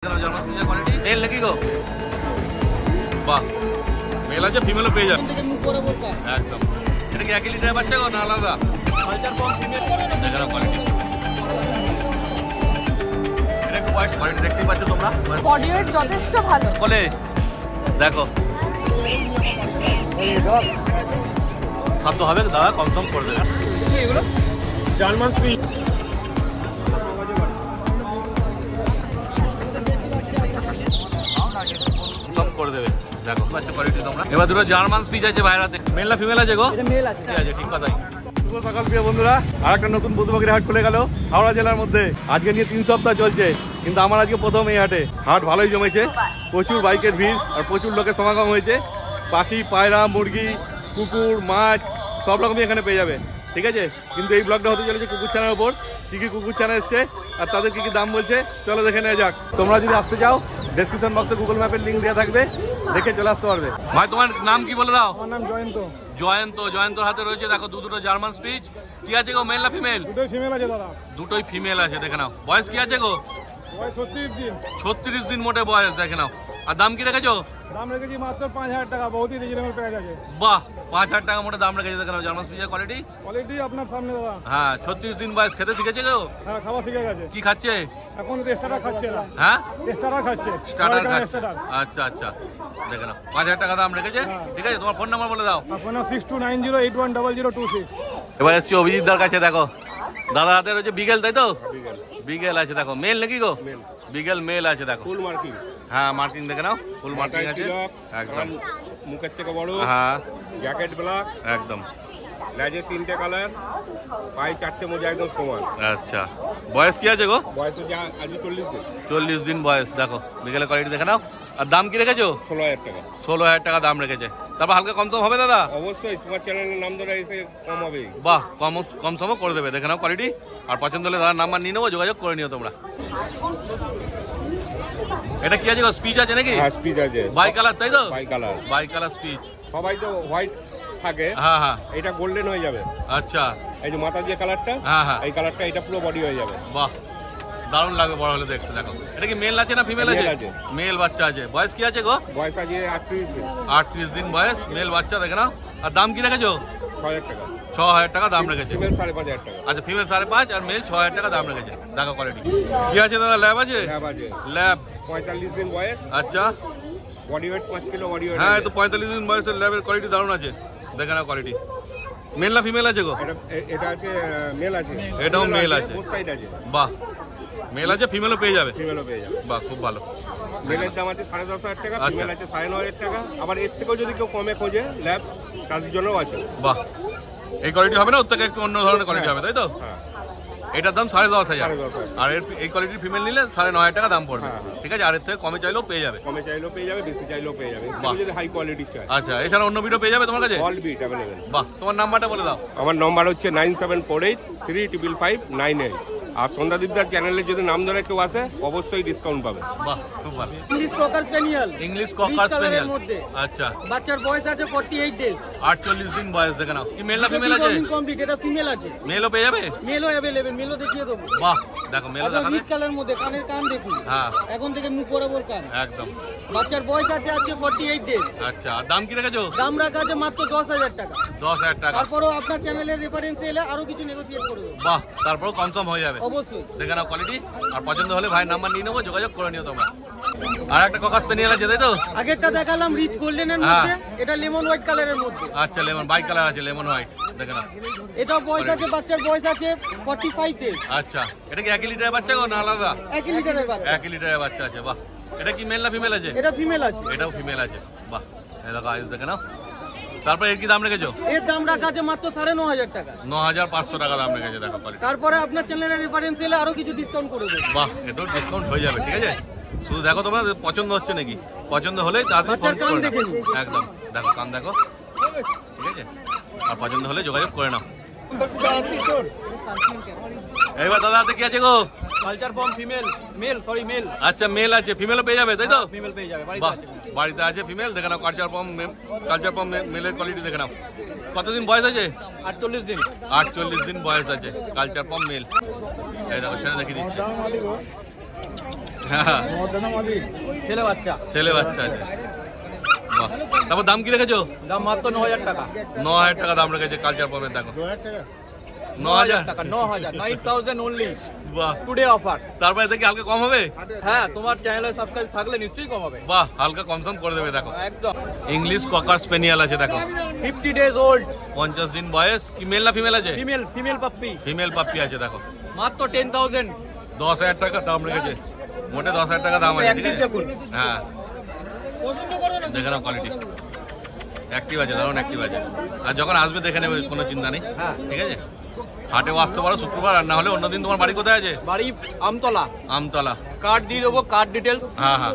Mail নাকি গো? বাহ, mail আছে, ফিমেলও পেয়ে যাবে একদম। এটা কি 1 লিটারের বাচ্চা গো না আলাদা? এটা একটু বয়স কোয়ালিটি দেখতেই পাচ্ছ তোমরা, বডি ওয়েট যথেষ্ট ভালো। বলে দেখো সব তো হবে দাদা, কম সম করে দেবে। এগুলো জার্মান স্পিচ সব করে দেবে, দেখো বাচ্চা কোয়ালিটি তোমরা। এবার দুটো জার্মান স্পিচ আছে বাইরাতে, মেল না ফিমেল আছে গো? মেল আছে। ঠিক আছে, ঠিক কথাই। শুভ সকাল প্রিয় বন্ধুরা, আর একটা নতুন পশুপাখির হাট খুলে গেল হাওড়া জেলার মধ্যে। আজকে নিয়ে 3 সপ্তাহ চলছে, কিন্তু আমার আজকে প্রথম এই হাটে। হাট ভালোই জমেছে, প্রচুর বাইকের ভিড় আর প্রচুর লোকের সমাগম হয়েছে। পাখি, পায়রা, মুরগি, কুকুর, মাছ সব রকমই এখানে পেয়ে যাবে, ঠিক আছে। কিন্তু এই ব্লগটা হতে চলেছে কুকুর ছানার উপর। কী কী কুকুর ছানা এসছে আর তাদের কী কী দাম বলছে চলো দেখে নেওয়া যাক। তোমরা যদি আসতে চাও ডেসক্রিপশন বক্সে গুগল ম্যাপের লিঙ্ক দেওয়া থাকবে, দেখে চলে আসতে পারবে। ভাই তোমার নাম কি বলে দাও? আমার নাম জয়ন্ত। জয়ন্তর হাতে রয়েছে দেখো দুটো জার্মান স্পিচ। কি আছে গো, মেল না ফিমেল? দুটোই ফিমেল আছে দাদা। দুটোই ফিমেল আছে, দেখে নাও। বয়স কি আছে গো? বয়স 36 দিন। 36 দিন মোটে বয়স, দেখে নাও। আর দাম কি রেখেছো? দাম রেখেছি মাত্র 5000 টাকা, বহুতই রিজনেবল প্রাইস আছে। বাহ, 5000 টাকা মোটে দাম রেখেছে, দেখে নাও। জার্মান স্পিচের কোয়ালিটি কোয়ালিটি আপনার সামনে দাদা। হ্যাঁ, 36 দিন বয়স। খেতে শিখেছে গো? হ্যাঁ, খাওয়া শিখে গেছে। কি খাচ্ছে এখন স্টার্টার খাচ্ছে না। হ্যাঁ, স্টার্টার খাচ্ছে। স্টার্টার খাচ্ছে। আচ্ছা আচ্ছা, দেখে নাও 5000 টাকা দাম রেখেছে। ঠিক আছে, তোমার ফোন নাম্বার বলে দাও। ফোন 6290810026। এবার এসছি অভিজিৎ দার কাছে। দেখো দাদার হাতে রয়েছে বিগেল, তাই তো? বিগেল আছে দেখো। মেল নাকি গো? বিগেল মেল আছে দেখো। ফুল মার্কিং। হ্যাঁ, মার্কিং দেখে নাও, ফুল মার্কিং আছে একদম। মুখের থেকে বড়। হ্যাঁ, জ্যাকেট ব্ল্যাক একদম। লেজে 3টে কালার, পায়ে 4টে মোজা একদম সমান। আচ্ছা, বয়স কি আছে গো? বয়স হচ্ছে আজ 40 দিন। 40 দিন বয়স। দেখো বিকেলের কোয়ালিটি দেখে নাও। আর দাম কি রেখেছো? 16000 টাকা। 16000 টাকা দাম রেখেছে। তারপর হালকা কম সম হবে দাদা? অবশ্যই, তোমার চ্যানেলের নাম ধরে এসে কম হবে। বাহ, কম সমও করে দেবে, দেখে নাও কোয়ালিটি। আর পছন্দ হলে দাদার নাম্বার নিয়ে নেবো, যোগাযোগ করে নিও তোমরা। এটা কি আছে গো? স্পিচ আছে নাকি? হ্যাঁ, স্পিচ আছে। বাই কালার, তাই তো? By colour speech. সবাই তো হোয়াইট থাকে। হ্যাঁ হ্যাঁ, এটা গোল্ডেন হয়ে যাবে। আচ্ছা। এই যে মাথার যে কালারটা, হ্যাঁ হ্যাঁ, এই কালারটা এটা পুরো বডি হয়ে যাবে। বাহ, দারুণ লাগবে বড় হলে দেখতে। দেখো এটা কি মেল আছে না ফিমেল আছে? মেল বাচ্চা আছে। বয়স কি আছে গো? বয়স আছে 38 দিন। 38 দিন বয়স, মেল বাচ্চা, দেখে নাও। আর দাম কি রেখেছো? 6000 টাকা। 6000 টাকা দাম রেখেছে। ফিমেল 5500 টাকা। আচ্ছা, ফিমেল 5.5 আর মেল 6000 টাকা দাম রেখেছে। দেখো কোয়ালিটি কি আছে দাদা। ল্যাব আছে? ল্যাব আছে। ল্যাব 45 দিন বয়স। আচ্ছা। Body weight 5 kilo body weight. হ্যাঁ, তো 45 দিন বয়সের ল্যাবের কোয়ালিটি দারুণ আছে, দেখে নাও কোয়ালিটি। মেল না ফিমেল আছে গো? এটা আছে মেল আছে। এটাও মেল আছে। বোথ সাইড আছে। বাহ, মেল আছে, ফিমেলও পেয়ে যাবে। ফিমেলও পেয়ে যাবে। বাহ, খুব ভালো। মেলের দাম আছে 10500 টাকা, আচ্ছা। ফিমেল আছে 9500 টাকা। আবার এর থেকেও যদি কেউ কমে খোঁজে ল্যাব, তাদের জন্যও আছে। বাহ, এই কোয়ালিটি হবে না, ওর থেকে একটু অন্য ধরনের কোয়ালিটি হবে, তাই তো? হ্যাঁ, এটার দাম 10500। 10500। আর এই কোয়ালিটির ফিমেল নিলে 9500 টাকা দাম পড়বে। হ্যাঁ, হ্যাঁ। ঠিক আছে, আর এর থেকে কমে চাইলেও পেয়ে যাবে। কমে চাইলেও পেয়ে যাবে, বেশি চাইলেও পেয়ে যাবে। বাহ। যদি হাই কোয়ালিটি চাই। আচ্ছা, এছাড়া অন্য ভিডিও পেয়ে যাবে তোমার কাছে? All bit available. বাহ, তোমার নাম্বারটা বলে দাও। আমার নাম্বার হচ্ছে 9748355598। আর সন্ধ্যাদীপদার চ্যানেলে যদি নাম ধরে কেউ আসে অবশ্যই ডিসকাউন্ট পাবে। বাহ, খুব ভালো। English কোকার spaniel. English ককার spaniel. মধ্যে আচ্ছা, বাচ্চার বয়স আছে 48 ডেজ। 48 দিন বয়স, দেখে নাও। কি মেল না ফিমেল আছে? কমপ্লিট। এটা ফিমেল আছে। মেলও পেয়ে যাবে? মেলও अवेलेबल। মেলও দেখিয়ে দেবো। বাহ, দেখো মেল আচ্ছা, দেখাবে। রিচ কালার মধ্যে, কানের কান দেখুন। হ্যাঁ, এখন থেকে মুখ বরাবর কান। একদম। বাচ্চার বয়স আছে আজকে 48 ডেজ। আচ্ছা, আর দাম কি রেখেছো? দাম রাখা আছে মাত্র 10000 টাকা। 10000 টাকা। তারপরেও আপনার চ্যানেলের রেফারেন্স এলে আরো কিছু নেগোসিয়েট করে দেবো। বাহ, তারপরেও কম সম হয়ে যাবে। অবশ্যই। দেখে নাও কোয়ালিটি। আর পছন্দ হলে ভাইয়ের নাম্বার নিয়ে নেবো, যোগাযোগ করে নিও তোমরা। আর একটা ককার স্প্যানিয়েল আছে, তাই তো? আগেরটা দেখালাম রিচ গোল্ডেনের মধ্যে, এটা লেমন হোয়াইট কালারের মধ্যে। আচ্ছা, লেমন বাই কালার আছে, লেমন হোয়াইট, দেখে নাও। এটাও বয়স আছে, বাচ্চার বয়স আছে 45 ডেজ। আচ্ছা, এটা কি 1 লিটারের বাচ্চা গো না আলাদা? 1 লিটারের বাচ্চা। 1 লিটারের বাচ্চা আছে। বাহ, এটা কি মেল না ফিমেল আছে? এটা ফিমেল আছে। এটাও ফিমেল আছে। বাহ, এই দেখো আইস, দেখে নাও। তারপরে এর কি দাম রেখেছো? এর দাম রাখা আছে মাত্র 9500 টাকা। 9500 টাকা দাম রেখেছে, দেখো কোয়ালিটি। তারপরে আপনার চ্যানেলের রেফারেন্স এলে আরো কিছু ডিসকাউন্ট করে দেবো। বাহ, এটাও ডিসকাউন্ট হয়ে যাবে, ঠিক আছে। শুধু দেখো তোমরা পছন্দ হচ্ছে নাকি। পছন্দ হলেই তাড়াতাড়ি ফোন বাচ্চার কান করে দেখে নাও। নিন। একদম, দেখো কান দেখো, ঠিক আছে। আর পছন্দ হলে যোগাযোগ করে নাও। এইবার দাদা হাতে কি আছে গো? কালচার পম ফিমেল, মেল। আচ্ছা, মেল আছে, ফিমেলও পেয়ে যাবে, তাই তো? ফিমেল পেয়ে যাবে, বাহ, বাড়িতে আছে ফিমেল, দেখে নাও। কালচার পম মেলের কোয়ালিটি দেখে নাও। কতদিন বয়স আছে? 48 দিন। 48 দিন বয়স আছে, কালচার পম মেল। এই দেখো, ছেড়ে দেখিয়ে দিচ্ছি। হ্যাঁ ছেলে বাচ্চা। ছেলে বাচ্চা আছে। বাহ, তারপর দাম কি রেখেছো? দাম মাত্র 9000 টাকা। 9000 টাকা দাম রেখেছে কালচার পাবেন। দেখো 9000 টাকা, 9000, 9000 only বাহ, টুডে অফার। তারপরে দেখি হালকা কম হবে? হ্যাঁ, তোমার চ্যানেলে সাবস্ক্রাইব থাকলে নিশ্চয়ই কম হবে। বাহ, হালকা কমসম করে দেবে। দেখো একদম ইংলিশ ককার স্পেনিয়াল আছে। দেখো 50 days old, 50 দিন বয়স। কি মেল না ফিমেল আছে? ফিমেল পাপ্পি, ফিমেল পাপ্পি আছে। দেখো মাত্র 10000। 10000 টাকা দাম রেখেছে, মোটে 10000 টাকা দাম আছে। ঠিক আছে, দেখুন। হ্যাঁ দেখে নাও কোয়ালিটি। অ্যাক্টিভ আছে, দারুণ অ্যাক্টিভ আছে। আর যখন আসবে দেখে নেবে, কোনো চিন্তা নেই। হ্যাঁ। ঠিক আছে, হাটেও আসতে পারো শুক্রবার, আর না হলে অন্যদিন। তোমার বাড়ি কোথায় আছে? বাড়ি আমতলা। আমতলা। কার্ড দিয়ে দেবো, কার্ড ডিটেলস। হ্যাঁ হ্যাঁ,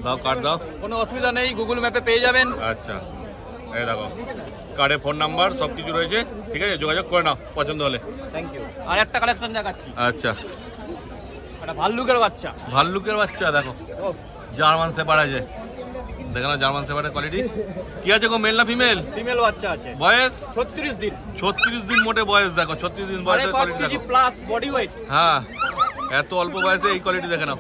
দাও কার্ড দাও। কোনো অসুবিধা নেই, গুগল ম্যাপে পেয়ে যাবেন। আচ্ছা, এই দেখো কার্ডে ফোন নাম্বার সব কিছু রয়েছে। ঠিক আছে, যোগাযোগ করে নাও পছন্দ হলে। Thank you. আর একটা কালেকশন দেখাচ্ছি, আচ্ছা, একটা ভাল্লুকের বাচ্চা। ভাল্লুকের বাচ্চা। দেখো জার্মান শেপার্ড আছে। দেখে নাও জার্মান শেপার্ডের কোয়ালিটি। কি আছে গো, মেল না ফিমেল? ফিমেল বাচ্চা আছে। বয়স 36 দিন। 36 দিন মোটে বয়স। দেখো 36 দিন বয়সের 5 কোয়ালিটি কেজি দেখো। Plus body weight. হ্যাঁ, এত অল্প বয়সে এই কোয়ালিটি দেখে নাও।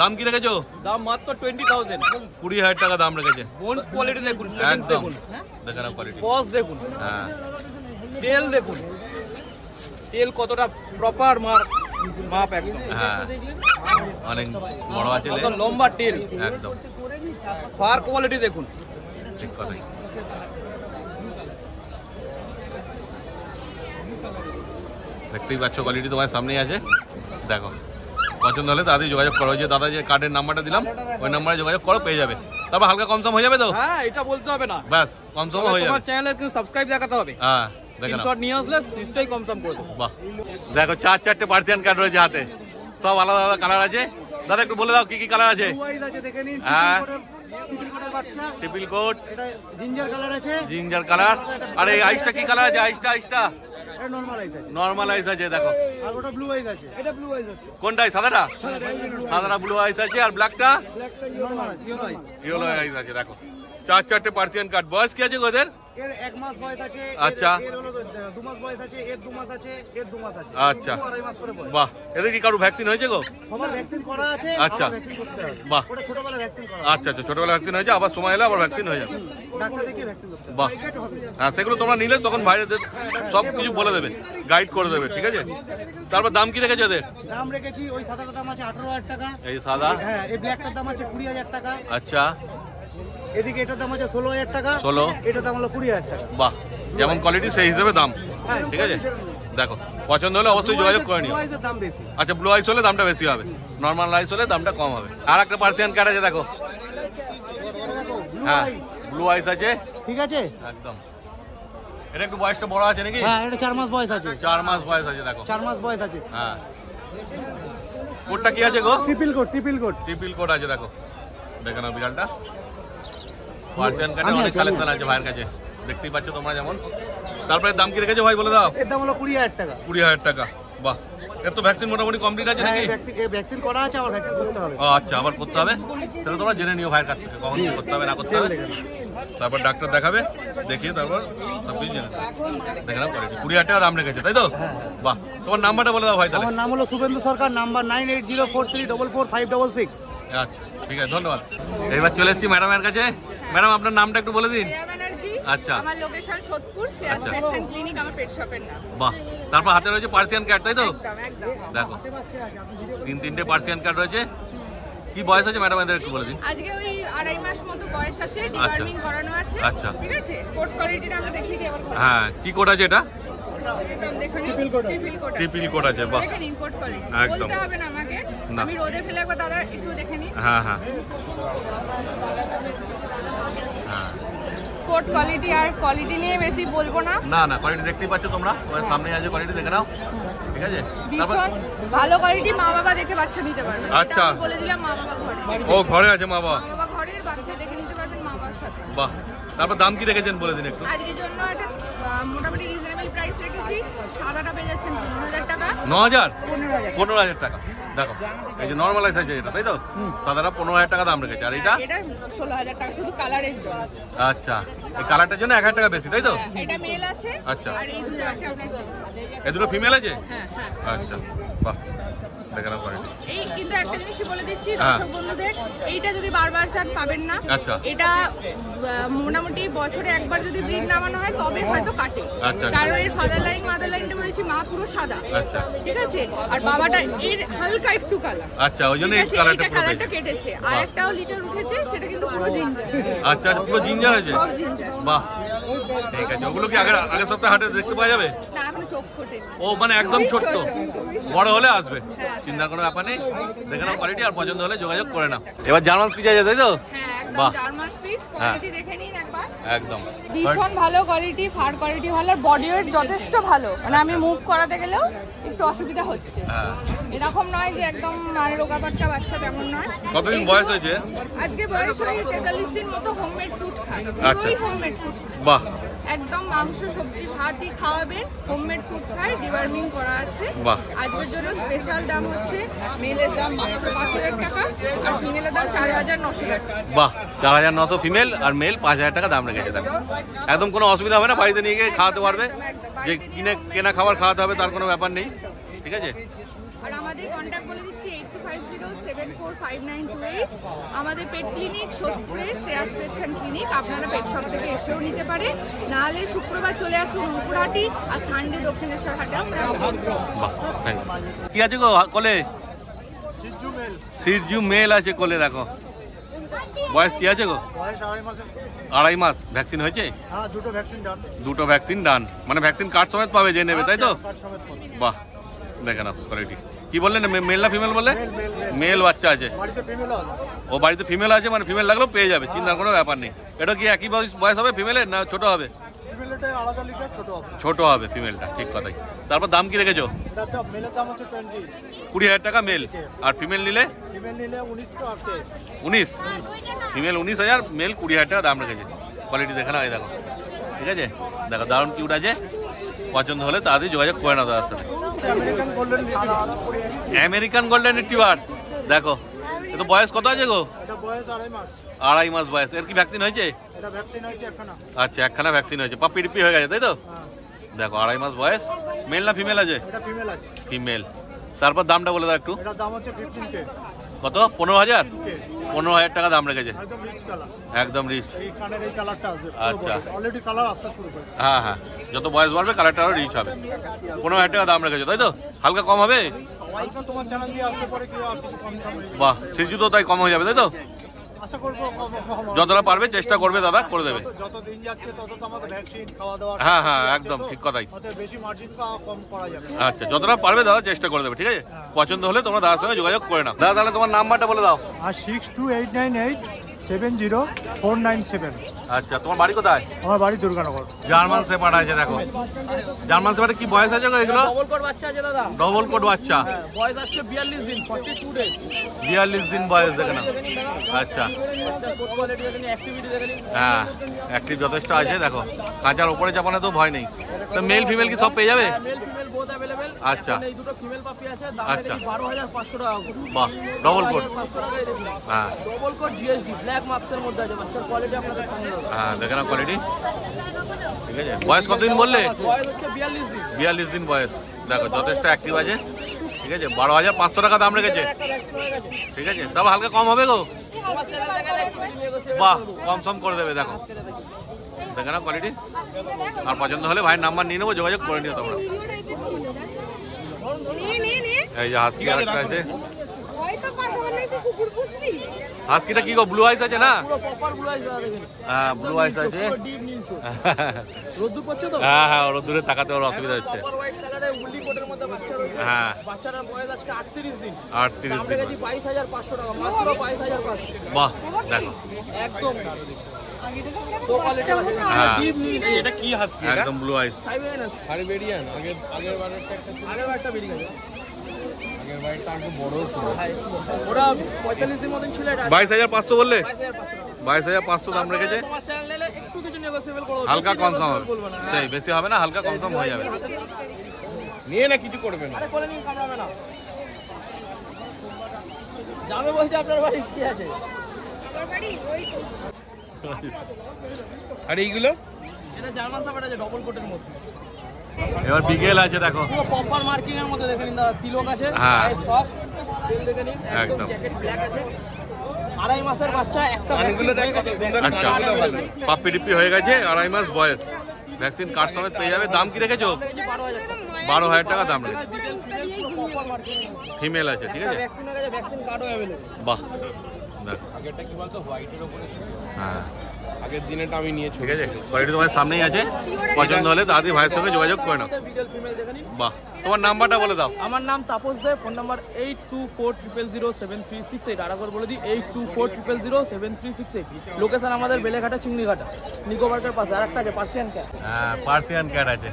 দাম কি রেখেছো? দাম মাত্র 20000। 20000 টাকা দাম রেখেছে। বোনস কোয়ালিটি দেখুন, সেটিংস একদম দেখুন, দেখে নাও কোয়ালিটি। পজ দেখুন, হ্যাঁ, তেল দেখুন, তেল কতটা প্রপার মাপ একদম। হ্যাঁ অনেক বড় আছে, কত লম্বা তেল। একদম ফার কোয়ালিটি দেখুন। ঠিক কথাই। দেখতেই পাচ্ছ কোয়ালিটি তোমার সামনেই আছে। দেখো পছন্দ হলে তাড়াতাড়ি যোগাযোগ করো। ওই যে দাদা যে কার্ডের নাম্বারটা দিলাম, ওই নাম্বারে যোগাযোগ করো, পেয়ে যাবে। তারপর হালকা কমসম হয়ে যাবে তো? হ্যাঁ, এটা বলতে হবে না, ব্যাস কমসম হয়ে যাবে। তোমার চ্যানেলে কিন্তু সাবস্ক্রাইব দেখাতে হবে। হ্যাঁ দেখে নাও। স্ক্রিনশট নিয়ে আসলে নিশ্চয়ই কমসম করে দেবো। বাহ, দেখো 4-4টে পার্সিয়ান কার্ড রয়েছে হাতে, সব আলাদা আলাদা কালার আছে। দাদা একটু বলে দাও কি কি কালার আছে? হ্যাঁ, ট্রিপল কোট, জিঞ্জার কালার আছে, জিঞ্জার কালার। আর এই আইসটা কি কালার আছে? আইসটা এটা নরমাল আইস আছে, নরমাল আইস আছে। দেখো আর ওটা ব্লু আইস আছে, এটা ব্লু আইস আছে। কোনটাই? সাদাটা? সাদাটা ব্লু আইস আছে, আর ব্ল্যাকটা ব্ল্যাকটা ইয়েলো আইস। ইয়েলো আইস আছে। দেখো 4-4টে পার্সিয়ান কার্ড। বয়স কি আছে ওদের? এর 1 মাস বয়স আছে, আচ্ছা। এর হলো 2 মাস বয়স আছে, এর 2 মাস আছে, এর 2 মাস আছে। আচ্ছা, 2.5 মাস করে বয়স। বাহ। এদের কি কারো ভ্যাকসিন হয়েছে গো? সবার ভ্যাকসিন করা আছে, আচ্ছা। আবার ভ্যাকসিন করতে হবে। বাহ। ওটা ছোটবেলা ভ্যাকসিন করা। আচ্ছা আচ্ছা, ছোটবেলা ভ্যাকসিন হয়েছে, আবার সময় এলে আবার ভ্যাকসিন হয়ে যাবে। ডাক্তার দেখিয়ে ভ্যাকসিন করতে হবে। বাহ, হ্যাঁ সেগুলো তোমরা নিলে তখন ভাইরাসদের সব কিছু বলে দেবে, গাইড করে দেবে। ঠিক আছে, তারপর দাম কি রেখেছে ওদের? দাম রেখেছি, ওই সাদাটার দাম আছে 18000 টাকা। এই সাদা? হ্যাঁ, এই ব্ল্যাকটার দাম আছে 20000 টাকা। আচ্ছা, এদিকে এটার দাম আছে 16000 টাকা। 16? এটার দাম হলো 20000 টাকা। বাহ, যেমন কোয়ালিটি সেই হিসেবে দাম। হ্যাঁ, ঠিক আছে, দেখো পছন্দ হলে অবশ্যই যোগাযোগ করে নিও। ব্লু আইসের দাম বেশি। আচ্ছা, ব্লু আইস হলে দামটা বেশি হবে, নর্মাল আইস হলে দামটা কম হবে। আর একটা পার্সিয়ান কার্ড আছে দেখো। হ্যাঁ, ব্লু আইস আছে। ঠিক আছে, একদম। এটা একটু বয়সটা বড় আছে নাকি? হ্যাঁ, এটা 4 মাস বয়স আছে। 4 মাস বয়স আছে। দেখো 4 মাস বয়স আছে। হ্যাঁ, কোডটা কি আছে গো? Triple quote, triple quote. Triple code আছে। দেখো দেখে নাও বিড়ালটা। পার্সিয়ান কার্ডে অনেক কালেকশন আছে ভাইয়ের কাছে, দেখতেই পাচ্ছ তোমরা যেমন। তারপরে দাম কি রেখেছো ভাই বলে দাও? এর দাম হলো 20000 টাকা। 20000 টাকা। বাহ, এর তো ভ্যাকসিন মোটামুটি কমপ্লিট আছে হ্যাঁ, নাকি? ভ্যাকসিন করা আছে, আবার ভ্যাকসিন করতে হবে। ও আচ্ছা, আবার করতে হবে। তাহলে তোমরা জেনে নিও ভাইয়ের কাছ থেকে কখন কি করতে হবে না করতে হবে। তারপর ডাক্তার দেখাবে, দেখিয়ে তারপর সব কিছু জেনে নেবে। দেখে নাও কোয়ালিটি। 20000 টাকা দাম রেখেছে, তাই তো? বাহ, তোমার নাম্বারটা বলে দাও ভাই তাহলে। আমার নাম হলো শুভেন্দু সরকার, নাম্বার 9804344566। আচ্ছা ঠিক আছে, ধন্যবাদ। এইবার চলে এসেছি ম্যাডামের কাছে। ম্যাডাম আপনার নামটা একটু বলে দিন। আচ্ছা, আমার লোকেশন সোদপুর, সিরাজ আচ্ছা। পেটস এন্ড ক্লিনিক আমার পেট শপের নাম। বাহ, তারপর হাতে রয়েছে পার্সিয়ান কার্ড, তাই তো? একদম একদম। দেখো 3-3টে পার্সিয়ান কার্ড রয়েছে। কি বয়স আছে ম্যাডাম এদের একটু বলে দিন। আজকে ওই 2.5 মাস মতো বয়স আছে, ডিওয়ার্মিং করানো আছে। আচ্ছা। ঠিক আছে, কোট কোয়ালিটিটা আমরা দেখিয়ে দিই এবার। হ্যাঁ, কি কোড আছে এটা? একদম দেখুন, ট্রিপল কোট। ট্রিপল কোড আছে। বাহ, দেখেন ইন কোট কোয়ালিটি। একদম। বলতে হবে না আমাকে, না। আমি রোদে ফেলে একবার দাদা একটু দেখে নিন। হ্যাঁ হ্যাঁ হ্যাঁ। কোট কোয়ালিটি আর কোয়ালিটি নিয়ে বেশি বলবো না। না না, কোয়ালিটি দেখতেই পাচ্ছ তোমরা, ওই সামনে আছে কোয়ালিটি, দেখে নাও। ঠিক আছে, তারপর ভীষণ ভালো কোয়ালিটি, মা বাবা দেখে বাচ্চা নিতে পারবে। আচ্ছা। এটা আমি বলে দিলাম, মা বাবা ঘরে। ও ঘরে আছে মা বাবা? মা বাবা ঘরের, বাচ্চা দেখে নিতে পারবেন মা বাবার সাথে। বাহ, তারপর দাম কি রেখেছেন বলে দিন একটু। আজকের জন্য একটা মোটামুটি রিজনেবল প্রাইস রেখেছি। সাদাটা পেয়ে যাচ্ছেন 15000 টাকা। 9000? 15000। 15000 টাকা। দেখো এই যে নর্মালাইজ আছে এটা, তাই তো? সাদাটা 15000 টাকা দাম রেখেছে, আর এটা? এটা 16000 টাকা শুধু কালারের জন্য। আচ্ছা, এই কালারটার জন্য 1000 টাকা বেশি, তাই তো? হ্যাঁ, এটা মেল আছে। আচ্ছা। আর এই দুটো আছে আপনার। এই দুটো ফিমেল আছে? হ্যাঁ হ্যাঁ। আচ্ছা, বাহ দেখে নাও কোয়ালিটি। এই কিন্তু একটা জিনিসই বলে দিচ্ছি দর্শক বন্ধুদের, এইটা যদি বারবার চান পাবেন না। আচ্ছা। এটা মোটামুটি বছরে একবার যদি ব্রিড নামানো হয় তবে হয়তো কাটে। আচ্ছা। কারণ এর ফাদার লাইন মাদার লাইনটা বলেছি মা পুরো সাদা। আচ্ছা। ঠিক আছে, আর বাবাটা এর হালকা একটু কালার। আচ্ছা, ওই জন্য এই কালারটা পুরো কালারটা কেটেছে। আর একটাও লিটার উঠেছে, সেটা কিন্তু পুরো জিঞ্জার। আচ্ছা, পুরো জিঞ্জার আছে। সব জিঞ্জার। বাহ, ঠিক আছে। ওগুলো কি আগের সপ্তাহে হাটে দেখতে পাওয়া যাবে? না, এখনো চোখ ফোটেনি। ও মানে একদম ছোট্ট, বড় হলে আসবে, হ্যাঁ। চিন্তার কোনো ব্যাপার নেই। দেখে নাও কোয়ালিটি, আর পছন্দ হলে যোগাযোগ করে নাও। এবার জার্মান স্পিচ আছে তাই তো? হ্যাঁ, একদম বাহ। German speech. কোয়ালিটি দেখে নিন একবার। একদম ভীষণ ভালো কোয়ালিটি, ফার কোয়ালিটি ভালো, আর বডি ওয়েট যথেষ্ট ভালো। মানে আমি মুভ করাতে গেলেও একটু অসুবিধা হচ্ছে। হ্যাঁ। এরকম নয় যে একদম মানে রোগাপাট্টা বাচ্চা, তেমন নয়। কতদিন বয়স হয়েছে? আজকে বয়স হয়ে 43 দিন মতো। হোমমেড ফুড খায়, আচ্ছা। পুরোই হোমমেড ফুড। বাহ, একদম মাংস সবজি ভাতই খাওয়াবেন, হোমমেড ফুড খায়, ডিওয়ার্মিং করা আছে। বাহ। আজকের জন্য স্পেশাল দাম হচ্ছে মেলের দাম মাত্র 5,000 টাকা, আর ফিমেলের দাম 4,900 টাকা। বাহ, 4,900 ফিমেল আর মেল 5,000 টাকা দাম রেখেছে। দেখো একদম কোনো অসুবিধা হবে না, বাড়িতে নিয়ে গিয়ে খাওয়াতে পারবে। যে কেনা খাবার খাওয়াতে হবে তার কোনো ব্যাপার নেই, ঠিক আছে। আর আমাদের কন্ট্যাক্ট বলে দিচ্ছি 8250745928। আমাদের পেট ক্লিনিক সোদপুরে শ্রেয়াস পেটস অ্যান্ড ক্লিনিক। আপনারা পেট শপ থেকে এসেও নিতে পারে, নাহলে শুক্রবার চলে আসুন মুকুরহাটি, আর সানডে দক্ষিণেশ্বর হাটে আমরা বসি। বাহ, থ্যাংক ইউ। কি আছে গো কোলে? সিরজু মেল আছে কোলে। দেখো বয়স কি আছে গো? আড়াই মাস। ভ্যাকসিন হয়েছে? দুটো ভ্যাকসিন ডান, মানে ভ্যাকসিন কার্ড সমেত পাবে যে নেবে, তাই তো? বাহ, দেখে নাও কোয়ালিটি। কি বললেন, মেল না ফিমেল বললে? মেল বাচ্চা আছে। ও বাড়িতে ফিমেল আছে, মানে ফিমেল লাগলেও পেয়ে যাবে, চিন্তার কোনো ব্যাপার নেই। এটা কি একই বয়স হবে ফিমেলের, না ছোট হবে? ছোট হবে ফিমেলটা, ঠিক কথাই। তারপর দাম কি রেখেছো? 20,000 টাকা মেল, আর ফিমেল নিলে 19। ফিমেল 19,000, মেল 20,000 টাকা দাম রেখেছে। কোয়ালিটি দেখে না, এই দেখো, ঠিক আছে। দেখো দারুণ কিউট আছে, পছন্দ হলে তাড়াতাড়ি যোগাযোগ করে নাও দাদার সাথে। American golden retriever. দেখো এ তো বয়স কত আছে গো? আড়াই মাস বয়স। এর কি ভ্যাকসিন হয়েছে? আচ্ছা, একখানা ভ্যাকসিন হয়েছে, পাপ্পি টিপ্পি হয়ে গেছে, তাই তো? দেখো আড়াই মাস বয়স। মেল না ফিমেল আছে? ফিমেল। তারপর দামটা বলে দাও একটু। কত? 15,000? 15,000 টাকা দাম রেখেছে। একদম রিচ। আচ্ছা, হ্যাঁ হ্যাঁ, যত বয়স বাড়বে কালারটা আরো রিচ হবে। 15,000 টাকা দাম রেখেছে, তাই তো? হালকা কম হবে? বাহ, সিজু তো তাই কম হয়ে যাবে, তাই তো? যতটা পারবে চেষ্টা করবে দাদা, করে দেবে। হ্যাঁ হ্যাঁ, একদম ঠিক কথাই। আচ্ছা, যতটা পারবে দাদা চেষ্টা করে দেবে, ঠিক আছে। পছন্দ হলে তোমরা দাদার সঙ্গে যোগাযোগ করে নাও। দাদা তাহলে তোমার নাম্বারটা বলে দাও। 6289870497। আচ্ছা, তোমার বাড়ি কোথায়? আমার বাড়ি দুর্গানগর। জার্মান শেপার্ড আছে, দেখো জার্মান শেপার্ডে কি বয়স আছে গো এগুলো? ডবল কোট বাচ্চা আছে দাদা। ডবল কোট বাচ্চা। বয়স আছে 42 দিন, 42 ডেজ। 42 দিন বয়স, দেখে না। আচ্ছা, বাচ্চা কোট কোয়ালিটি দেখেন, অ্যাক্টিভিটি দেখেন। হ্যাঁ, অ্যাক্টিভ যথেষ্ট আছে। দেখো কাঁচার উপরে চাপানো তো ভয় নেই। তো মেল ফিমেল কি সব পেয়ে যাবে? Male female both available. আচ্ছা, এই দুটো ফিমেল পাপি আছে, দাম আচ্ছা। রেখেছি 12,500 টাকা করে। বাহ, ডবল কোট। 500 টাকায় দেখুন। হ্যাঁ ডবল কোট জিএসডি ব্ল্যাক মার্কসের মধ্যে আছে। বাচ্চার কোয়ালিটি আপনাদের সামনে হবে। হ্যাঁ, দেখে না কোয়ালিটি, ঠিক আছে। বয়স কতদিন বললে? বয়স হচ্ছে 42 দিন। 42 দিন বয়স। দেখো যথেষ্ট অ্যাক্টিভ আছে, ঠিক আছে। 12,500 টাকা দাম রেখেছে, একটা ভ্যাকসিন হয়ে গেছে। ঠিক আছে। তবে হালকা কম হবে গো? তোমার চ্যানেল দেখালে একটু নেগোসিয়েট বাহ, কম সম করে দেবে। দেখো দেখে না কোয়ালিটি, আর পছন্দ হলে ভাইয়ের নাম্বার নিয়ে নেবো, যোগাযোগ করে নিও তোমরা। এই যে হাস্কি আরেকটা আছে। হাস্কিটা কি গো, ব্লু আইস আছে না? পুরো প্রপার ব্লু আইস দাদা দেখেন। হ্যাঁ, ব্লু আইস আছে। ডিপ নীল চোখ। রোদ্দুর পড়ছে তো? হ্যাঁ হ্যাঁ, ওর দূরে তাকাতে ওর অসুবিধা হচ্ছে। প্রপার হোয়াইট কালারে উল্লি কোটের মধ্যে বাচ্চা রয়েছে। হ্যাঁ, বাচ্চাটার বয়স আজকে 38 দিন। 38 দাম দিন। রেখেছি 22,500 টাকা, মাত্র 22,500। বাহ, দেখো একদম সো কোয়ালিটি আছে। হ্যাঁ, এটা কি হাস্কি? একদম ব্লু আইস। সাইবেরিয়ান আছে। হারবেরিয়ান। আগের বারেরটা একটা আগের একটা বেরিয়ে গেছে। আগের বারেরটা আগে বড় ছিল। ওরা 45 দিন মতন ছিল। এটা 22,500 বললে? 22,500 22,500 দাম রেখেছে। তোমার চ্যানেল নিলে একটু কিছু নেগোসিয়েবল করব। হালকা কম সম হবে, সেই বেশি হবে না, হালকা কম সম হয়ে যাবে। নিয়ে না কিছু করবে না। আরে কোলে নিন, কামড়াবে না। যাবে বলছে আপনার বাড়ি কি আছে? আর এইগুলো এটা জার্মান শেপার্ড আছে, ডবল কোটের মধ্যে। এবার বিকেল আছে, দেখো পুরো প্রপার মার্কিং এর মধ্যে দেখে নিন দাদা। তিলক আছে, হ্যাঁ। গায়ে সক্স, তেল দেখে নিন, একদম একদম। জ্যাকেট ব্ল্যাক আছে, 2.5 মাসের বাচ্চা, একটা কানগুলো দেখ কত সুন্দর, আচ্ছা কানগুলো ভালো। পাপ্পি টিপ্পি হয়ে গেছে, 2.5 মাস বয়স, ভ্যাকসিন কার্ড সমেত পেয়ে যাবে। দাম কি রেখেছো? 12,000 টাকা দাম রেখেছো। ফিমেল আছে, ঠিক আছে। ভ্যাকসিন হয়ে গেছে, ভ্যাকসিন কার্ডও অ্যাভেলেবল। বাহ দেখ, আগেরটা কি বলতো, হোয়াইটের উপরে ছিল। হ্যাঁ আগের দিনেটা আমি নিয়েছি, ঠিক আছে, কোয়ালিটি তোমার সামনেই আছে। পছন্দ হলে তাড়াতাড়ি ভাইয়ের সঙ্গে যোগাযোগ করে নাও। বিকেল ফিমেল দেখে নিন। বাহ, তোমার নাম্বারটা বলে দাও। আমার নাম তাপস দে, ফোন নাম্বার 8240007368। আরেকবার বলে দিই 8240007368। লোকেশন আমাদের বেলেঘাটা চিংড়িঘাটা, নিকো পার্কের পাশে। আর একটা আছে পার্সিয়ান ক্যাট, হ্যাঁ পার্সিয়ান ক্যাট আছে,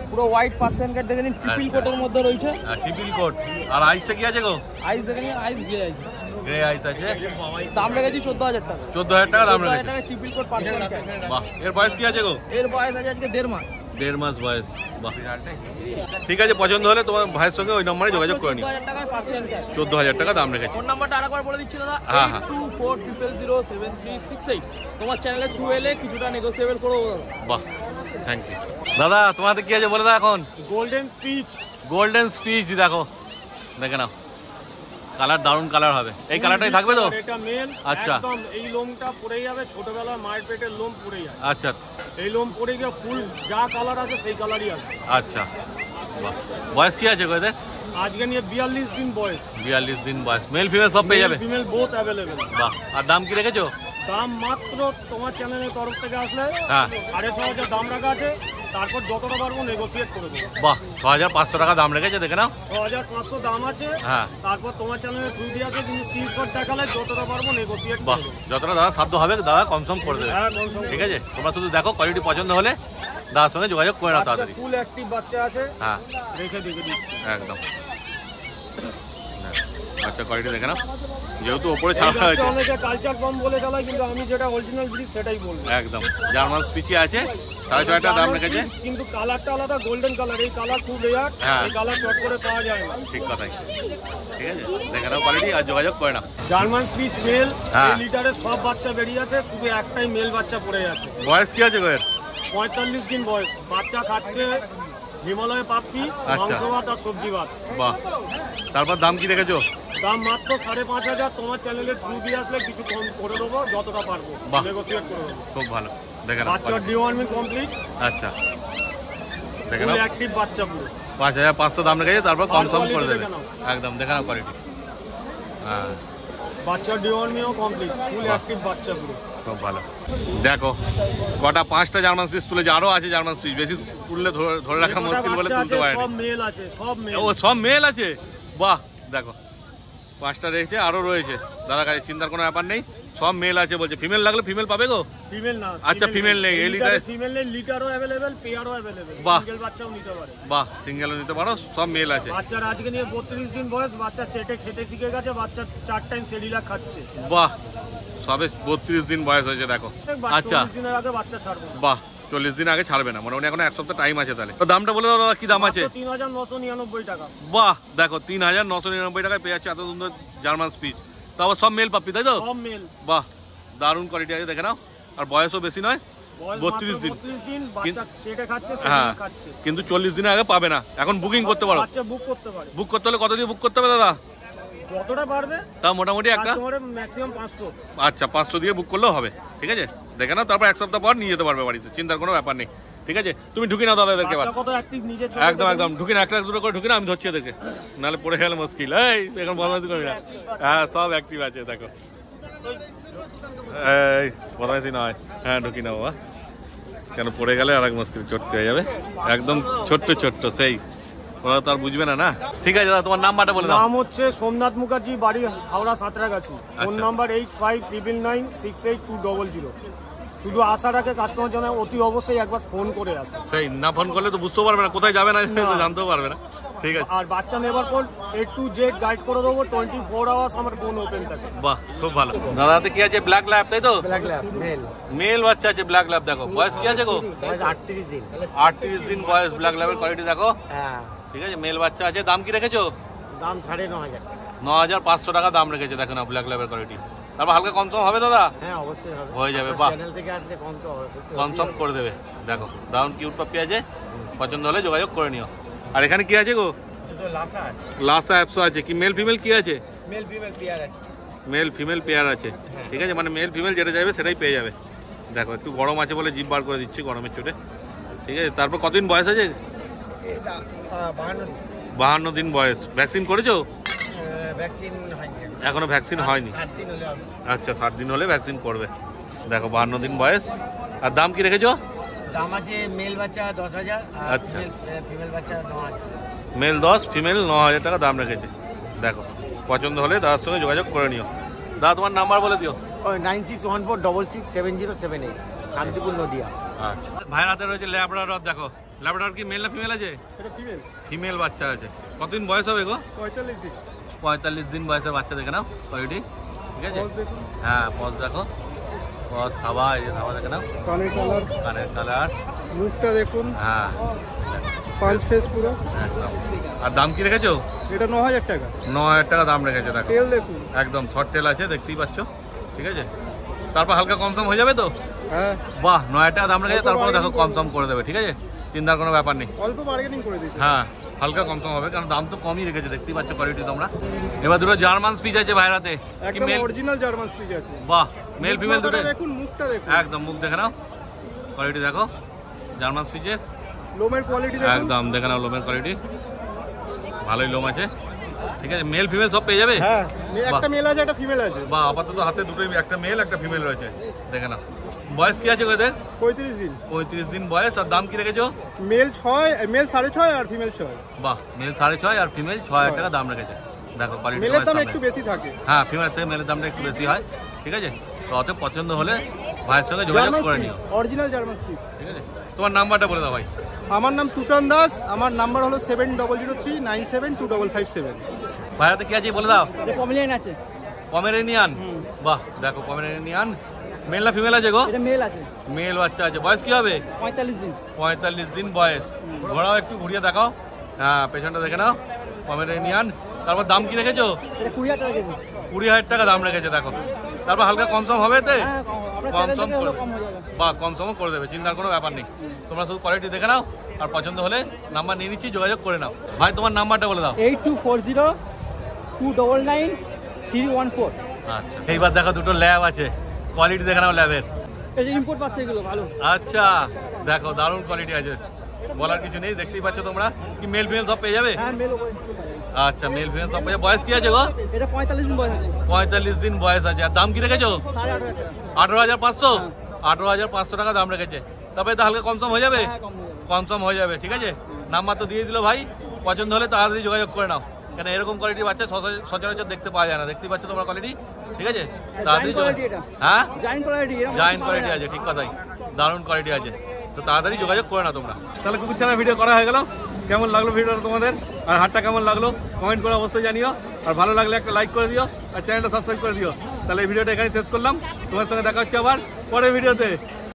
পুরো হোয়াইট পার্সিয়ান ক্যাট দেখে নিন, ট্রিপল আচ্ছা। কোটের মধ্যে রয়েছে। Triple coat. আর আইসটা কি আছে গো? আইস দেখে নিন, আইস গ্রে আইস। গ্রে আইস আছে, দাম রেখেছি 14,000 টাকা। 14,000 টাকা দাম 14,000 রেখেছে। টাকা ট্রিপল কোট পার্সিয়ান ক্যাট। বাহ, এর বয়স কি আছে গো? এর বয়স আছে আজকে 1.5 মাস। 1.5 মাস বয়স। বাহ, ঠিক আছে, পছন্দ হলে তোমার ভাইয়ের সঙ্গে ওই নম্বরে যোগাযোগ করে নিও। 14,000 টাকায় পার্সিয়ান ক্যাট। 14,000 টাকা দাম রেখেছে। ফোন নাম্বারটা আরেকবার বলে দিচ্ছি দাদা, হ্যাঁ, হ্যাঁ। 8240007368। তোমার চ্যানেলে থ্রু এলে কিছুটা নেগোসিয়েবল করে দেবো দাদা। বাহ, থ্যাংক ইউ দাদা। তোমাদের কি আছে বলে দাও এখন? গোল্ডেন স্পিচ গোল্ডেন স্পিচ দেখো, দেখে নাও, কালার দারুণ কালার হবে। এই কালারটাই থাকবে তো? এটা মেল। আচ্ছা। একদম এই লোমটা পড়ে যাবে, ছোটবেলা মায়ের পেটের লোম পড়ে যায়, আচ্ছা এই লোম পড়ে গিয়ে ফুল যা কালার আছে সেই কালারই আছে। আচ্ছা, বাহ। বয়স কি আছে গো এদের? আজকে নিয়ে 42 দিন বয়স, 42 দিন বয়স, মেল ফিমেল সব পেয়ে যাবে। Female both available. বাহ, আর দাম কি রেখেছো? দাম মাত্র তোমার চ্যানেলের তরফ থেকে আসলে হ্যাঁ। 6,500 দাম রাখা আছে, তারপর যতটা পারবো নেগোসিয়েট করে দেবো। বাহ, 6,500 টাকা দাম রেখেছে, দেখে নাও। 6,500 দাম আছে, হ্যাঁ। তারপর তোমার চ্যানেলের থ্রু দিয়ে আছে, কিন্তু স্ক্রিনশট দেখালে যতটা পারবো নেগোসিয়েট বাহ, করে দেবো। যতটা দাদা সাধ্য হবে দাদা কনফার্ম করে দেবে। হ্যাঁ, confirm ঠিক আছে, তোমরা শুধু দেখো, কোয়ালিটি পছন্দ হলে দাদার সঙ্গে যোগাযোগ করে নাও বাচ্চা তাড়াতাড়ি। ফুল অ্যাক্টিভ বাচ্চা আছে, হ্যাঁ, রেখে দেখে দিচ্ছি। একদম। আচ্ছা, কোয়ালিটি দেখে নাও, যেহেতু ওপরে এই ছাড়া বাচ্চা হয়েছে। অনেকে কালচার কম বলে চালায়, কিন্তু আমি যেটা অরিজিনাল ব্রিড সেটাই বলবো। একদম জার্মান স্পিচি আছে, 6,500 টাকা দাম রেখেছে। কিন্তু কালারটা আলাদা, গোল্ডেন কালার, এই কালার খুব রেয়ার, হ্যাঁ। এই কালার চট করে পাওয়া যায় না। ঠিক কথাই, ঠিক আছে, দেখে নাও কোয়ালিটি আর যোগাযোগ করে নাও। জার্মান স্পিচ মেল, হ্যাঁ। এই লিটারের সব বাচ্চা বেরিয়ে আছে, শুধু একটাই মেল বাচ্চা পড়ে আছে। বয়স কি আছে গো এর? 45 দিন বয়স, বাচ্চা খাচ্ছে হিমালয় পাপ্পি, আচ্ছা। মাংস ভাত আর সবজি ভাত। বাহ, তারপর দাম কি রেখেছো? দাম মাত্র 5,500। তোমার চ্যানেলের থ্রু দিয়ে আসলে কিছু কম করে দেবো, যতটা পারবো বাহ। নেগোসিয়েট করে দেবো। খুব ভালো, দেখে নাও বাচ্চার quality। ডিওয়ার্মিং কমপ্লিট, আচ্ছা, দেখে ফুল নাও, অ্যাক্টিভ বাচ্চা পুরো। 5,500 দাম রেখেছে, তারপর আর কনফার্ম quality করে দেবে। দেখে নাও। একদম, দেখে নাও কোয়ালিটি। হ্যাঁ, বাচ্চার ডিওয়ার্মিংও কমপ্লিট, ফুল অ্যাক্টিভ বাচ্চা পুরো। খুব ভালো। দেখো কটা, 5টা জার্মান স্পিচ তুলেছে, আরো আছে জার্মান স্পিচ, বেশি তুললে ধরে রাখা যে কটা মুশকিল বলে বাচ্চা তুলতে আছে, পারেনি। সব মেল আছে, সব মেল। ও সব মেল আছে, বাহ। দেখো 5টা রয়েছে, আরো রয়েছে দাদার কাছে, চিন্তার কোনো ব্যাপার নেই, সব মেল আছে বলছে। ফিমেল লাগলে ফিমেল পাবে গো? ফিমেল না, আচ্ছা, female নেই, এই লিটারে- ফিমেল নেই, লিটারও অ্যাভেলেবেল, পেয়ারও অ্যাভেলেবেল, বাহ। সিঙ্গেল বাচ্চাও নিতে পারে। বাহ, সিঙ্গেলও নিতে পারো, সব মেল আছে। বাচ্চার আজকে নিয়ে 32 দিন বয়স, বাচ্চা চেটে খেতে শিখে গেছে, বাচ্চা 4 টাইম সেরিলাক খাচ্ছে। বাহ, সবে 32 দিন বয়স হয়েছে, দেখো। আচ্ছা, 40 দিনের আগে বাচ্চা ছাড়বো না। বাহ, 40 দিন আগে ছাড়বে না, মানে উনি এখন 1 সপ্তাহ টাইম আছে। তাহলে তো দামটা বলে দাও দাদা, কি দাম আছে? 3,999 টাকা। বাহ, দেখো 3,999 টাকায় পেয়ে যাচ্ছে এত সুন্দর জার্মান স্পিচ, তারপর সব মেল পাপ্পি, তাই তো? সব মেল, বাহ, দারুণ কোয়ালিটি আছে, দেখে নাও। আর বয়সও বেশি নয়, বয়স 32 দিন। 32 দিন, বাচ্চা চেটে খাচ্ছে, হ্যাঁ, সেরিলাক খাচ্ছে। কিন্তু 40 দিনের আগে পাবে না। এখন বুকিং করতে পারো। বাচ্চা বুক করতে পারে, বুক করতে হলে কত দিয়ে বুক করতে হবে দাদা? যতটা পারবে। তাও মোটামুটি একটা, কাস্টমারের ম্যাক্সিমাম 500। আচ্ছা 500 দিয়ে বুক করলেও হবে, ঠিক আছে। দেখে নাও, তারপর 1 সপ্তাহ পর নিয়ে যেতে পারবে বাড়িতে, চিন্তার কোনো ব্যাপার নেই, ঠিক আছে। তুমি ঢুকি নাও দাদা এদেরকে এবার, বাচ্চা কত অ্যাক্টিভ নিজে একদম একদম ঢুকি না, একটা দুটো করে ঢুকি না, আমি ধরছি এদেরকে, নাহলে পড়ে গেলে মুশকিল। এই এখন বদমাইশি করবি না। হ্যাঁ, সব অ্যাক্টিভ আছে, দেখো। এই বদমাইশি নয়, হ্যাঁ ঢুকি না বাবা, কেন পড়ে গেলে আর এক মুশকিল, চটকে হয়ে যাবে। একদম ছোট্ট ছোট্ট, সেই ওরা তো আর বুঝবে না, না। ঠিক আছে দাদা, তোমার নাম্বারটা বলে দাও। নাম হচ্ছে সোমনাথ মুখার্জি, বাড়ি হাওড়া সাঁতরাগাছি, ফোন আচ্ছা। নাম্বার 8599968200। শুধু আসার আগে কাস্টমার যেন অতি অবশ্যই একবার ফোন করে আসে। সেই না ফোন করলে তো বুঝতেও পারবে না, কোথায় যাবে না জানতেও পারবে না, ঠিক আছে। আর বাচ্চা নেবার পর A to Z গাইড করে দেবো, 24 আওয়ার্স আমার ফোন ওপেন থাকে। বাহ, খুব ভালো। দাদাতে কি আছে? ব্ল্যাক ল্যাব, তাই তো? ব্ল্যাক ল্যাব মেল, মেল বাচ্চা আছে, ব্ল্যাক ল্যাব। দেখো বয়স কি আছে গো? বয়স 38 দিন। 38 দিন বয়স, ব্ল্যাক ল্যাবের কোয়ালিটি দেখো, হ্যাঁ, ঠিক আছে। মেল বাচ্চা আছে, দাম কি রেখেছো? দাম 9,500 টাকা। 9,500 টাকা দাম রেখেছে, দেখো না ব্ল্যাক ল্যাবের কোয়ালিটি। তারপর হালকা কম সম হবে দাদা? হ্যাঁ, অবশ্যই হবে, হয়ে যাবে, আপনার বাহ। চ্যানেল থেকে আসলে কম তো অবশ্যই কম সম করে দেবে, দেখো দারুণ কিউট পাপ্পি আছে, পছন্দ হলে যোগাযোগ করে নিও। আর এখানে কি আছে গো? দুটো লাসা আছে, লাসা অ্যাপসও আছে। কি মেল ফিমেল কি আছে? মেল ফিমেল পেয়ার আছে। মেল ফিমেল পেয়ার আছে, ঠিক আছে, মানে মেল ফিমেল যেটা যাবে সেটাই পেয়ে যাবে। দেখো একটু গরম আছে বলে জিভ বার করে দিচ্ছি গরমের চোটে, ঠিক আছে। তারপর কতদিন বয়স আছে? এটা 52 দিন। 52 দিন বয়স। ভ্যাকসিন করেছো? ভ্যাকসিন হয়নি এখনো ভ্যাকসিন হয়নি। 7 দিন হলে হবে। আচ্ছা 7 দিন হলে ভ্যাকসিন করবে। দেখো 52 দিন বয়স। আর দাম কি রেখেছো? দাম আছে মেল বাচ্চা 10,000 আর আচ্ছা। ফিমেল বাচ্চা 9,000। মেল 10, ফিমেল 9,000 টাকা দাম রেখেছে। দেখো পছন্দ হলে দাদার সঙ্গে যোগাযোগ করে নিও। দাদা তোমার নাম্বার বলে দিও। ওই 9614667078, শান্তিপুর নদিয়া। আচ্ছা ভাইয়ের হাতে রয়েছে ল্যাবরাডর। দেখো ল্যাবরাডর কি মেল না ফিমেল আছে? এটা ফিমেল, ফিমেল বাচ্চা আছে। কতদিন বয়স হবে গো? 45 দিন। 45 দিন বয়সের বাচ্চা দেখে নাও কোয়ালিটি, ঠিক আছে। পজ দেখুন, হ্যাঁ পজ দেখো, পজ থাবা, এই যে থাবা দেখে নাও, কানের কালার, কানের কালার, মুখটা দেখুন, হ্যাঁ পাঁচ ফেস পুরো। একদম। আর দাম কি রেখেছো? এটা 9,000 টাকা। 9,000 টাকা দাম রেখেছে। দেখো তেল দেখুন, একদম শর্ট টেল আছে, দেখতেই পাচ্ছ, ঠিক আছে। তারপর হালকা কম সম হয়ে যাবে তো? হ্যাঁ বাহ, 9,000 টাকা দাম রেখেছে, তারপরে দেখো কম সম করে দেবে, ঠিক আছে, চিন্তার কোনো ব্যাপার নেই। অল্প বার্গেনিং করে দিচ্ছি। হ্যাঁ হালকা কম সম হবে, কারণ দাম তো কমই রেখেছে, দেখতেই পাচ্ছ কোয়ালিটি তোমরা। এবার দুটো জার্মান স্পিচ আছে ভাইয়ের হাতে। কি একদম মেল? অরিজিনাল জার্মান স্পিচ আছে। বাহ, মেল ফিমেল দুটো মাথাটা দেখুন, মুখটা দেখুন, একদম। মুখ দেখে নাও, কোয়ালিটি দেখো জার্মান স্পিচের, লোমের কোয়ালিটি দেখুন। একদম দেখে নাও লোমের কোয়ালিটি, ভালোই লোম আছে, ঠিক আছে। মেল ফিমেল সব পেয়ে যাবে? হ্যাঁ, বাহ। একটা মেল আছে, একটা ফিমেল আছে। বা আপাতত হাতে দুটোই, একটা মেল একটা ফিমেল রয়েছে, দেখে নাও। বয়স কি আছে ওদের? 35 দিন। 35 দিন বয়স। আর দাম কি রেখেছো? মেল 6, মেল 6.5 আর ফিমেল 6। বাহ, মেল 6.5 আর ফিমেল 6,000 টাকা দাম রেখেছে। দেখো কোয়ালিটি মেলের দাম একটু বেশি থাকে। হ্যাঁ ফিমেলের থেকে মেলের দামটা একটু বেশি হয়, ঠিক আছে। তো অত পছন্দ হলে ভাইয়ের সঙ্গে যোগাযোগ করে নিও, অরিজিনাল জার্মান স্পিচ। ঠিক আছে। তোমার নাম্বারটা বলে দাও ভাই। আমার নাম তুতান দাস, আমার নাম্বার হলো 7003972557। ভাইয়ের হাতে কি আছে বলে দাও। পমিলিয়ান আছে, পমেরেনিয়ান। বাহ, দেখো পমেরেনিয়ান। মেল না ফিমেল আছে গো? এটা মেল আছে, মেল বাচ্চা আছে। বয়স কি হবে? 45 দিন। 45 দিন বয়স। ঘোরাও একটু ঘুরিয়ে দেখাও, হ্যাঁ পেছনটা দেখে নাও, পমেরেনিয়ান। তারপর দাম কি রেখেছো? এটা 20,000 টাকা কেজি। 20,000 টাকা দাম রেখেছে। দেখো তারপর হালকা কম সম হবে তো? হ্যাঁ, আমরা কম চ্যালেঞ্জ সম থেকে করে হলো কম হয়ে যাবে। বা কম সমও করে দেবে, চিন্তার কোনো ব্যাপার নেই। তোমরা শুধু কোয়ালিটি দেখে নাও, আর পছন্দ হলে নাম্বার নিয়ে নিচ্ছি, যোগাযোগ করে নাও। ভাই তোমার নাম্বারটা বলে দাও। 8240299314। আচ্ছা এইবার দেখো দুটো ল্যাব আছে, কোয়ালিটি দেখে নাও ল্যাবের। এই যে ইম্পোর্ট পাচ্ছে এগুলো ভালো। আচ্ছা দেখো দারুণ কোয়ালিটি আছে, বলার কিছু নেই, দেখতেই পাচ্ছ তোমরা। কি মেল ফিমেল সব পেয়ে যাবে? হ্যাঁ মেল। আচ্ছা মেল ফিমেল সব পেয়ে যাবে। বয়স কি আছে গো? এটা 45 দিন বয়স আছে। 45 দিন বয়স আছে। আর দাম কি রেখেছো? 18,500 টাকা। 18,500। 18,500 টাকা দাম রেখেছে। তবে তো হালকা কম সম হয়ে যাবে? হ্যাঁ কম হয়ে যাবে। কম সম হয়ে যাবে, ঠিক আছে। নাম্বার তো দিয়ে দিল ভাই, পছন্দ হলে তাড়াতাড়ি যোগাযোগ করে নাও, কেন এরকম কোয়ালিটির বাচ্চা সচরাচর দেখতে পাওয়া যায় না। দেখতেই পাচ্ছ তোমরা কোয়ালিটি, ঠিক আছে। তাড়াতাড়ি quality এটা। হ্যাঁ জায়েন্ট কোয়ালিটি, জায়েন্ট কোয়ালিটি আছে, ঠিক কথাই, দারুণ কোয়ালিটি আছে। তো তাড়াতাড়ি যোগাযোগ করে নাও তোমরা। তাহলে কুকুর ছানা ভিডিও করা হয়ে গেল। কেমন লাগলো ভিডিওটা তোমাদের, আর হাটটা কেমন লাগলো কমেন্ট করে অবশ্যই জানিও। আর ভালো লাগলে একটা লাইক করে দিও, আর চ্যানেলটা সাবস্ক্রাইব করে দিও। তাহলে এই ভিডিওটা এখানে শেষ করলাম। তোমার সঙ্গে দেখা হচ্ছে আবার পরের ভিডিওতে।